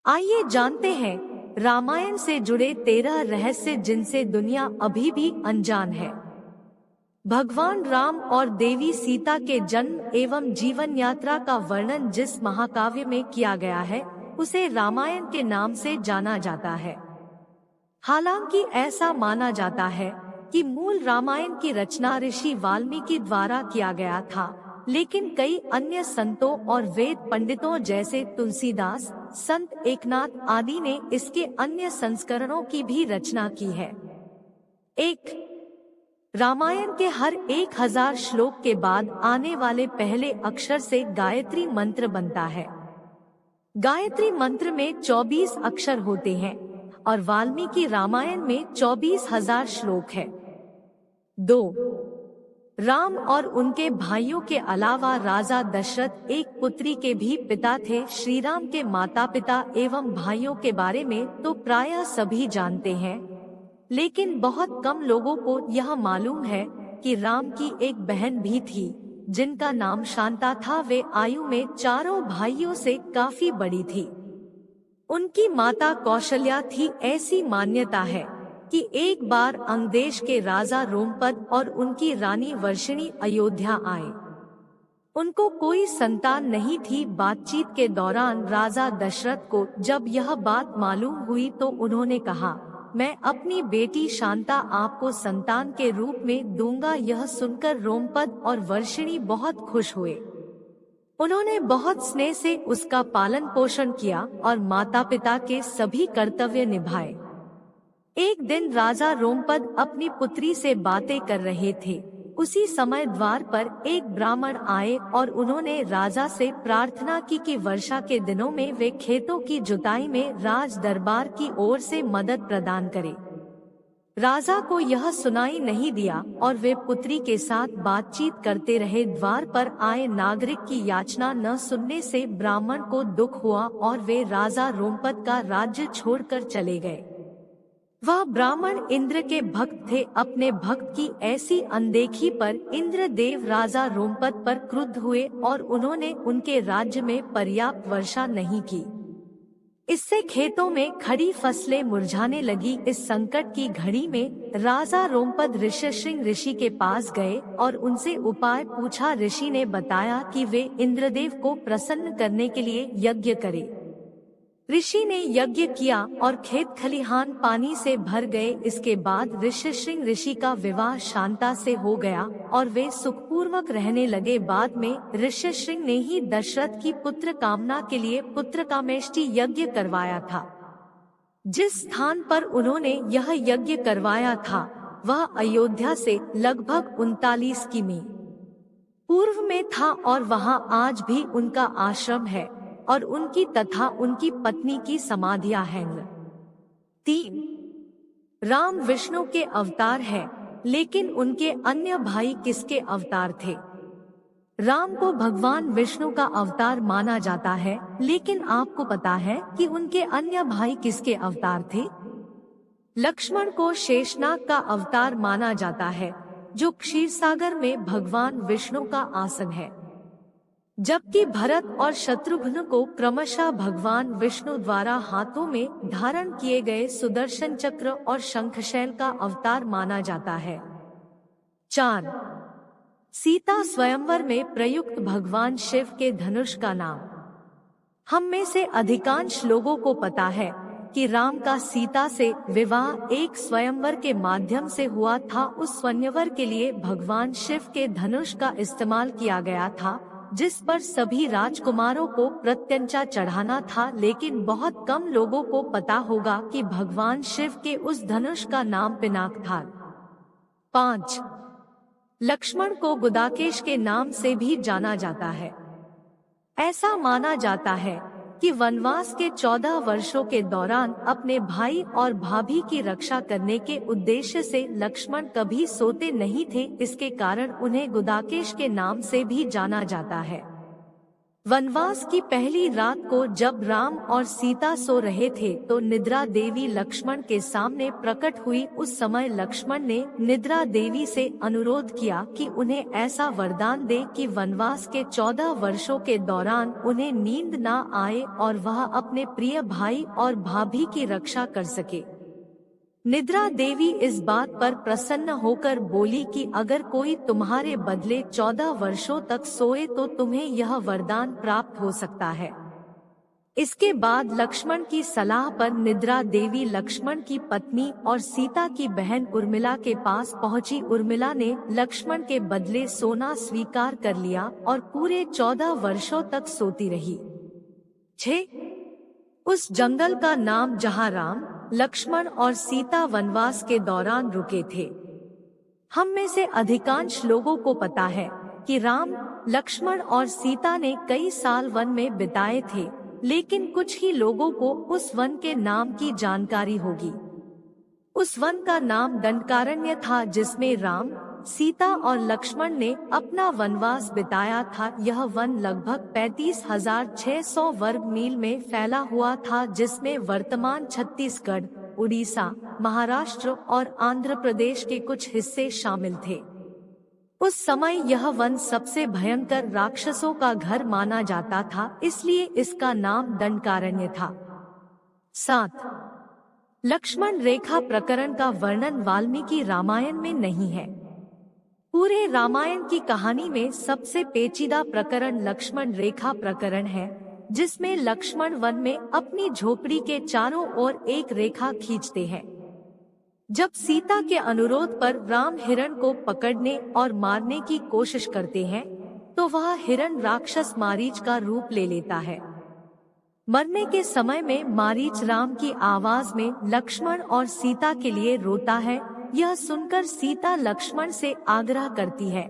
आइए जानते हैं रामायण से जुड़े 13 रहस्य जिनसे दुनिया अभी भी अनजान है। भगवान राम और देवी सीता के जन्म एवं जीवन यात्रा का वर्णन जिस महाकाव्य में किया गया है उसे रामायण के नाम से जाना जाता है। हालांकि ऐसा माना जाता है कि मूल रामायण की रचना ऋषि वाल्मीकि द्वारा किया गया था, लेकिन कई अन्य संतों और वेद पंडितों जैसे तुलसीदास, संत एकनाथ आदि ने इसके अन्य संस्करणों की भी रचना की है। रामायण के हर 1000 श्लोक के बाद आने वाले पहले अक्षर से गायत्री मंत्र बनता है। गायत्री मंत्र में 24 अक्षर होते हैं और वाल्मीकि रामायण में 24,000 श्लोक है। 2. राम और उनके भाइयों के अलावा राजा दशरथ एक पुत्री के भी पिता थे। श्री राम के माता पिता एवं भाइयों के बारे में तो प्रायः सभी जानते हैं, लेकिन बहुत कम लोगों को यह मालूम है कि राम की एक बहन भी थी जिनका नाम शांता था। वे आयु में चारों भाइयों से काफी बड़ी थी। उनकी माता कौशल्या थी। ऐसी मान्यता है कि एक बार अंग देश के राजा रोमपद और उनकी रानी वर्षिणी अयोध्या आए। उनको कोई संतान नहीं थी। बातचीत के दौरान राजा दशरथ को जब यह बात मालूम हुई तो उन्होंने कहा, मैं अपनी बेटी शांता आपको संतान के रूप में दूंगा। यह सुनकर रोमपद और वर्षिणी बहुत खुश हुए। उन्होंने बहुत स्नेह से उसका पालन पोषण किया और माता पिता के सभी कर्तव्य निभाए। एक दिन राजा रोमपद अपनी पुत्री से बातें कर रहे थे। उसी समय द्वार पर एक ब्राह्मण आए और उन्होंने राजा से प्रार्थना की कि वर्षा के दिनों में वे खेतों की जुताई में राज दरबार की ओर से मदद प्रदान करें। राजा को यह सुनाई नहीं दिया और वे पुत्री के साथ बातचीत करते रहे। द्वार पर आए नागरिक की याचना न सुनने से ब्राह्मण को दुख हुआ और वे राजा रोमपद का राज्य छोड़कर चले गए। वह ब्राह्मण इंद्र के भक्त थे। अपने भक्त की ऐसी अनदेखी पर इंद्रदेव राजा रोमपद पर क्रुद्ध हुए और उन्होंने उनके राज्य में पर्याप्त वर्षा नहीं की। इससे खेतों में खड़ी फसलें मुरझाने लगी। इस संकट की घड़ी में राजा रोमपद ऋष्यशृंग ऋषि के पास गए और उनसे उपाय पूछा। ऋषि ने बताया कि वे इंद्रदेव को प्रसन्न करने के लिए यज्ञ करें। ऋषि ने यज्ञ किया और खेत खलिहान पानी से भर गए। इसके बाद ऋष्यशृंग ऋषि का विवाह शांता से हो गया और वे सुखपूर्वक रहने लगे। बाद में ऋष्यशृंग ने ही दशरथ की पुत्र कामना के लिए पुत्रकामेष्टि यज्ञ करवाया था। जिस स्थान पर उन्होंने यह यज्ञ करवाया था वह अयोध्या से लगभग 39 किमी पूर्व में था और वहां आज भी उनका आश्रम है और उनकी तथा उनकी पत्नी की समाधियां हैं। 3. राम विष्णु के अवतार हैं, लेकिन उनके अन्य भाई किसके अवतार थे? राम को भगवान विष्णु का अवतार माना जाता है, लेकिन आपको पता है कि उनके अन्य भाई किसके अवतार थे? लक्ष्मण को शेषनाग का अवतार माना जाता है, जो क्षीरसागर में भगवान विष्णु का आसन है, जबकि भरत और शत्रुघ्न को क्रमशः भगवान विष्णु द्वारा हाथों में धारण किए गए सुदर्शन चक्र और शंखशैल का अवतार माना जाता है। 4. सीता स्वयंवर में प्रयुक्त भगवान शिव के धनुष का नाम। हम में से अधिकांश लोगों को पता है कि राम का सीता से विवाह एक स्वयंवर के माध्यम से हुआ था। उस स्वयंवर के लिए भगवान शिव के धनुष का इस्तेमाल किया गया था, जिस पर सभी राजकुमारों को प्रत्यंचा चढ़ाना था, लेकिन बहुत कम लोगों को पता होगा कि भगवान शिव के उस धनुष का नाम पिनाक था। 5. लक्ष्मण को गुदाकेश के नाम से भी जाना जाता है। ऐसा माना जाता है कि वनवास के 14 वर्षों के दौरान अपने भाई और भाभी की रक्षा करने के उद्देश्य से लक्ष्मण कभी सोते नहीं थे। इसके कारण उन्हें गुदाकेश के नाम से भी जाना जाता है। वनवास की पहली रात को जब राम और सीता सो रहे थे तो निद्रा देवी लक्ष्मण के सामने प्रकट हुई। उस समय लक्ष्मण ने निद्रा देवी से अनुरोध किया कि उन्हें ऐसा वरदान दे कि वनवास के 14 वर्षों के दौरान उन्हें नींद ना आए और वह अपने प्रिय भाई और भाभी की रक्षा कर सके। निद्रा देवी इस बात पर प्रसन्न होकर बोली कि अगर कोई तुम्हारे बदले 14 वर्षों तक सोए तो तुम्हें यह वरदान प्राप्त हो सकता है। इसके बाद लक्ष्मण की सलाह पर निद्रा देवी लक्ष्मण की पत्नी और सीता की बहन उर्मिला के पास पहुंची। उर्मिला ने लक्ष्मण के बदले सोना स्वीकार कर लिया और पूरे 14 वर्षों तक सोती रही। 6. उस जंगल का नाम जहाँ राम, लक्ष्मण और सीता वनवास के दौरान रुके थे। हम में से अधिकांश लोगों को पता है कि राम, लक्ष्मण और सीता ने कई साल वन में बिताए थे, लेकिन कुछ ही लोगों को उस वन के नाम की जानकारी होगी। उस वन का नाम दंडकारण्य था जिसमें राम, सीता और लक्ष्मण ने अपना वनवास बिताया था। यह वन लगभग 35,600 वर्ग मील में फैला हुआ था, जिसमें वर्तमान छत्तीसगढ़, उड़ीसा, महाराष्ट्र और आंध्र प्रदेश के कुछ हिस्से शामिल थे। उस समय यह वन सबसे भयंकर राक्षसों का घर माना जाता था, इसलिए इसका नाम दंडकारण्य था। 7. लक्ष्मण रेखा प्रकरण का वर्णन वाल्मीकि रामायण में नहीं है। पूरे रामायण की कहानी में सबसे पेचीदा प्रकरण लक्ष्मण रेखा प्रकरण है, जिसमें लक्ष्मण वन में अपनी झोपड़ी के चारों ओर एक रेखा खींचते हैं। जब सीता के अनुरोध पर राम हिरण को पकड़ने और मारने की कोशिश करते हैं, तो वह हिरण राक्षस मारीच का रूप ले लेता है। मरने के समय में मारीच राम की आवाज में लक्ष्मण और सीता के लिए रोता है। यह सुनकर सीता लक्ष्मण से आग्रह करती है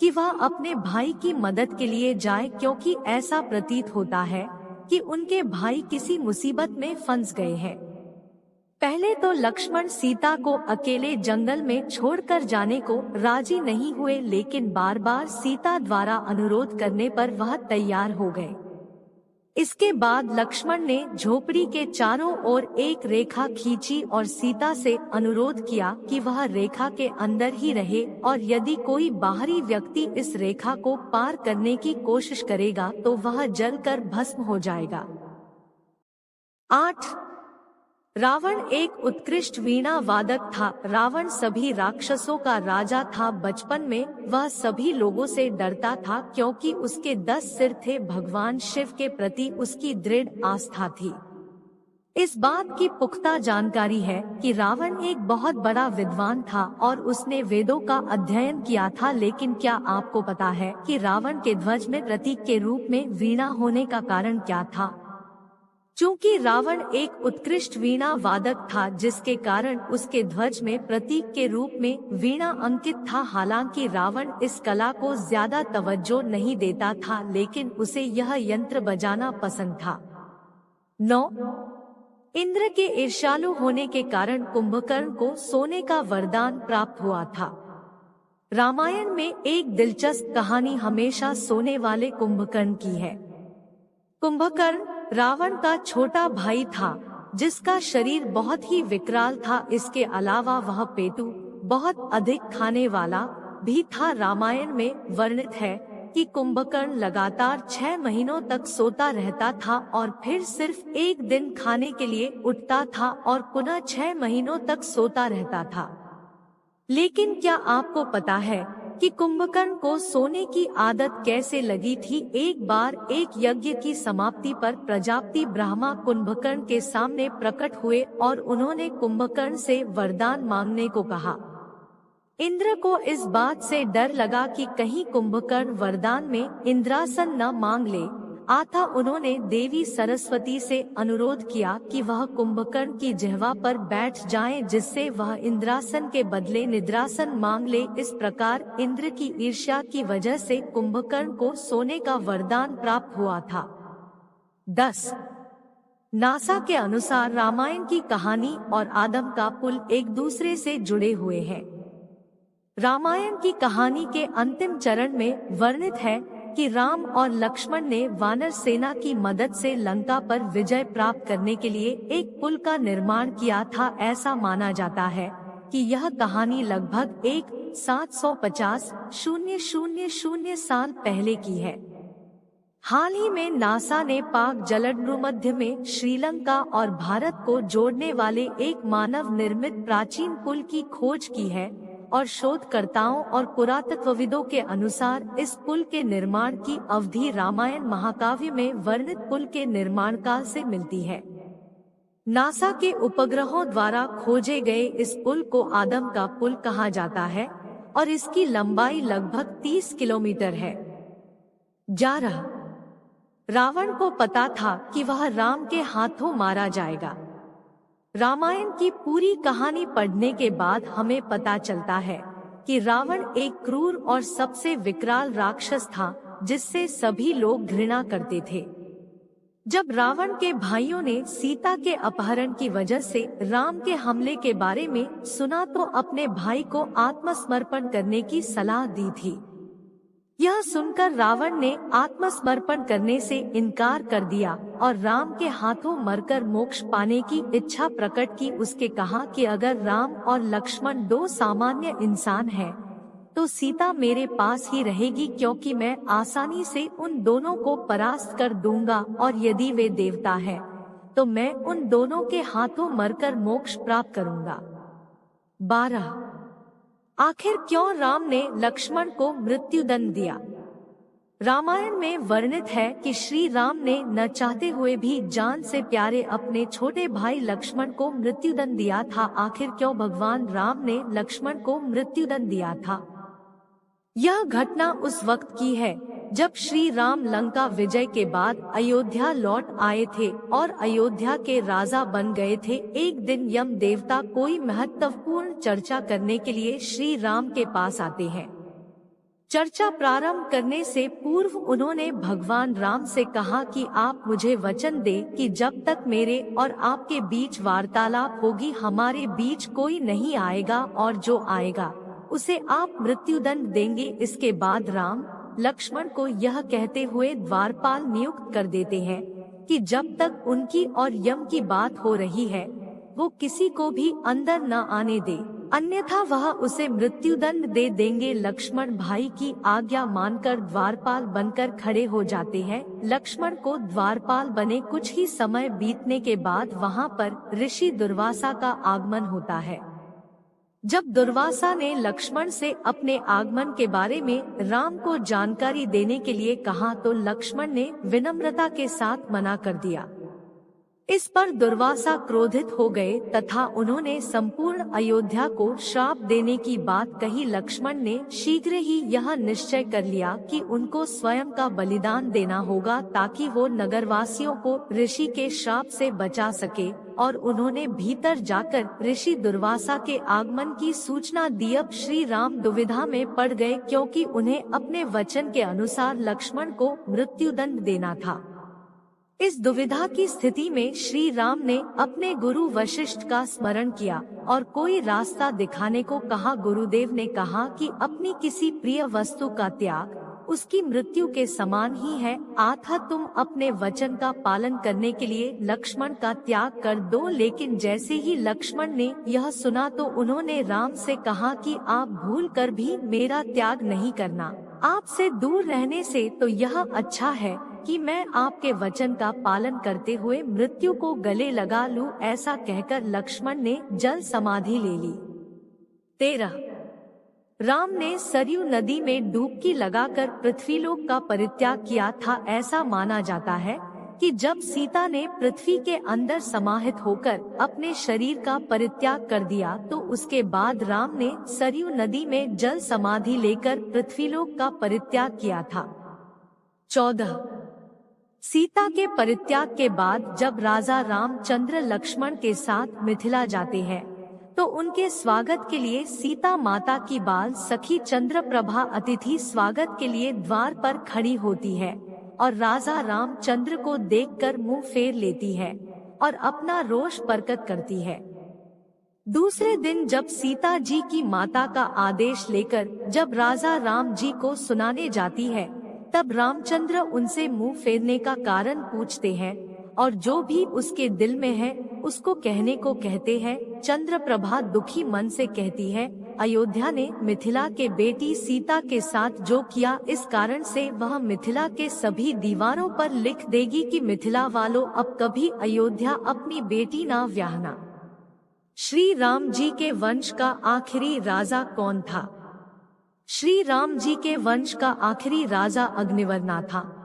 कि वह अपने भाई की मदद के लिए जाए, क्योंकि ऐसा प्रतीत होता है कि उनके भाई किसी मुसीबत में फंस गए हैं। पहले तो लक्ष्मण सीता को अकेले जंगल में छोड़कर जाने को राजी नहीं हुए, लेकिन बार बार सीता द्वारा अनुरोध करने पर वह तैयार हो गए। इसके बाद लक्ष्मण ने झोपड़ी के चारों ओर एक रेखा खींची और सीता से अनुरोध किया कि वह रेखा के अंदर ही रहे, और यदि कोई बाहरी व्यक्ति इस रेखा को पार करने की कोशिश करेगा तो वह जलकर भस्म हो जाएगा। 8. रावण एक उत्कृष्ट वीणा वादक था। रावण सभी राक्षसों का राजा था। बचपन में वह सभी लोगों से डरता था, क्योंकि उसके 10 सिर थे। भगवान शिव के प्रति उसकी दृढ़ आस्था थी। इस बात की पुख्ता जानकारी है कि रावण एक बहुत बड़ा विद्वान था और उसने वेदों का अध्ययन किया था। लेकिन क्या आपको पता है कि रावण के ध्वज में प्रतीक के रूप में वीणा होने का कारण क्या था? चूंकि रावण एक उत्कृष्ट वीणा वादक था, जिसके कारण उसके ध्वज में प्रतीक के रूप में वीणा अंकित था। हालांकि रावण इस कला को ज्यादा तवज्जो नहीं देता था, लेकिन उसे यह यंत्र बजाना पसंद था। 9. इंद्र के ईर्ष्यालु होने के कारण कुंभकर्ण को सोने का वरदान प्राप्त हुआ था। रामायण में एक दिलचस्प कहानी हमेशा सोने वाले कुंभकर्ण की है। कुंभकर्ण रावण का छोटा भाई था, जिसका शरीर बहुत ही विकराल था। इसके अलावा वह पेटू बहुत अधिक खाने वाला भी था। रामायण में वर्णित है कि कुंभकर्ण लगातार 6 महीनों तक सोता रहता था और फिर सिर्फ एक दिन खाने के लिए उठता था और पुनः 6 महीनों तक सोता रहता था। लेकिन क्या आपको पता है कि कुंभकर्ण को सोने की आदत कैसे लगी थी? एक बार एक यज्ञ की समाप्ति पर प्रजापति ब्रह्मा कुंभकर्ण के सामने प्रकट हुए और उन्होंने कुंभकर्ण से वरदान मांगने को कहा। इंद्र को इस बात से डर लगा कि कहीं कुंभकर्ण वरदान में इंद्रासन न मांग ले। अतः उन्होंने देवी सरस्वती से अनुरोध किया कि वह कुंभकर्ण की जिह्वा पर बैठ जाएं, जिससे वह इंद्रासन के बदले निद्रासन मांग ले। इस प्रकार इंद्र की ईर्ष्या की वजह से कुंभकर्ण को सोने का वरदान प्राप्त हुआ था। 10. नासा के अनुसार रामायण की कहानी और आदम का पुल एक दूसरे से जुड़े हुए हैं। रामायण की कहानी के अंतिम चरण में वर्णित है कि राम और लक्ष्मण ने वानर सेना की मदद से लंका पर विजय प्राप्त करने के लिए एक पुल का निर्माण किया था। ऐसा माना जाता है कि यह कहानी लगभग 750,000 साल पहले की है। हाल ही में नासा ने पाक जलसंधि में श्रीलंका और भारत को जोड़ने वाले एक मानव निर्मित प्राचीन पुल की खोज की है और शोधकर्ताओं और पुरातत्वविदों के अनुसार इस पुल के निर्माण की अवधि रामायण महाकाव्य में वर्णित पुल के निर्माण काल से मिलती है। नासा के उपग्रहों द्वारा खोजे गए इस पुल को आदम का पुल कहा जाता है और इसकी लंबाई लगभग 30 किलोमीटर है। रावण को पता था कि वह राम के हाथों मारा जाएगा। रामायण की पूरी कहानी पढ़ने के बाद हमें पता चलता है कि रावण एक क्रूर और सबसे विकराल राक्षस था जिससे सभी लोग घृणा करते थे। जब रावण के भाइयों ने सीता के अपहरण की वजह से राम के हमले के बारे में सुना तो अपने भाई को आत्मसमर्पण करने की सलाह दी थी। यह सुनकर रावण ने आत्मसमर्पण करने से इनकार कर दिया और राम के हाथों मरकर मोक्ष पाने की इच्छा प्रकट की। उसके कहा कि अगर राम और लक्ष्मण दो सामान्य इंसान हैं, तो सीता मेरे पास ही रहेगी क्योंकि मैं आसानी से उन दोनों को परास्त कर दूंगा, और यदि वे देवता हैं, तो मैं उन दोनों के हाथों मरकर मोक्ष प्राप्त करूंगा। 12 आखिर क्यों राम ने लक्ष्मण को मृत्युदंड दिया? रामायण में वर्णित है कि श्री राम ने न चाहते हुए भी जान से प्यारे अपने छोटे भाई लक्ष्मण को मृत्युदंड दिया था। आखिर क्यों भगवान राम ने लक्ष्मण को मृत्युदंड दिया था? यह घटना उस वक्त की है जब श्री राम लंका विजय के बाद अयोध्या लौट आए थे और अयोध्या के राजा बन गए थे। एक दिन यम देवता कोई महत्वपूर्ण चर्चा करने के लिए श्री राम के पास आते हैं। चर्चा प्रारंभ करने से पूर्व उन्होंने भगवान राम से कहा कि आप मुझे वचन दे कि जब तक मेरे और आपके बीच वार्तालाप होगी हमारे बीच कोई नहीं आएगा, और जो आएगा उसे आप मृत्युदंड देंगे। इसके बाद राम लक्ष्मण को यह कहते हुए द्वारपाल नियुक्त कर देते हैं कि जब तक उनकी और यम की बात हो रही है वो किसी को भी अंदर न आने दे, अन्यथा वह उसे मृत्युदंड दे देंगे। लक्ष्मण भाई की आज्ञा मानकर द्वारपाल बनकर खड़े हो जाते हैं। लक्ष्मण को द्वारपाल बने कुछ ही समय बीतने के बाद वहां पर ऋषि दुर्वासा का आगमन होता है। जब दुर्वासा ने लक्ष्मण से अपने आगमन के बारे में राम को जानकारी देने के लिए कहा तो लक्ष्मण ने विनम्रता के साथ मना कर दिया। इस पर दुर्वासा क्रोधित हो गए तथा उन्होंने संपूर्ण अयोध्या को श्राप देने की बात कही। लक्ष्मण ने शीघ्र ही यह निश्चय कर लिया कि उनको स्वयं का बलिदान देना होगा ताकि वो नगरवासियों को ऋषि के श्राप से बचा सके, और उन्होंने भीतर जाकर ऋषि दुर्वासा के आगमन की सूचना दी। अब श्री राम दुविधा में पड़ गए क्योंकि उन्हें अपने वचन के अनुसार लक्ष्मण को मृत्युदंड देना था। इस दुविधा की स्थिति में श्री राम ने अपने गुरु वशिष्ठ का स्मरण किया और कोई रास्ता दिखाने को कहा। गुरुदेव ने कहा कि अपनी किसी प्रिय वस्तु का त्याग उसकी मृत्यु के समान ही है, अतः तुम अपने वचन का पालन करने के लिए लक्ष्मण का त्याग कर दो। लेकिन जैसे ही लक्ष्मण ने यह सुना तो उन्होंने राम से कहा कि आप भूल कर भी मेरा त्याग नहीं करना, आपसे दूर रहने से तो यह अच्छा है कि मैं आपके वचन का पालन करते हुए मृत्यु को गले लगा लूं। ऐसा कहकर लक्ष्मण ने जल समाधि ले ली। 13 राम ने सरयू नदी में डुबकी लगाकर पृथ्वीलोक का परित्याग किया था। ऐसा माना जाता है कि जब सीता ने पृथ्वी के अंदर समाहित होकर अपने शरीर का परित्याग कर दिया तो उसके बाद राम ने सरयू नदी में जल समाधि लेकर पृथ्वीलोक का परित्याग किया था। 14 सीता के परित्याग के बाद जब राजा रामचंद्र लक्ष्मण के साथ मिथिला जाते हैं तो उनके स्वागत के लिए सीता माता की बाल सखी चंद्रप्रभा अतिथि स्वागत के लिए द्वार पर खड़ी होती है और राजा रामचंद्र को देखकर मुंह फेर लेती है और अपना रोष प्रकट करती है। दूसरे दिन जब सीता जी की माता का आदेश लेकर जब राजा राम जी को सुनाने जाती है तब रामचंद्र उनसे मुंह फेरने का कारण पूछते हैं और जो भी उसके दिल में है उसको कहने को कहते हैं। चंद्रप्रभा दुखी मन से कहती है, अयोध्या ने मिथिला के बेटी सीता के साथ जो किया, इस कारण से वह मिथिला के सभी दीवारों पर लिख देगी कि मिथिला वालों अब कभी अयोध्या अपनी बेटी ना व्याहना। श्री राम जी के वंश का आखिरी राजा कौन था? श्री राम जी के वंश का आखिरी राजा अग्निवर्णा था।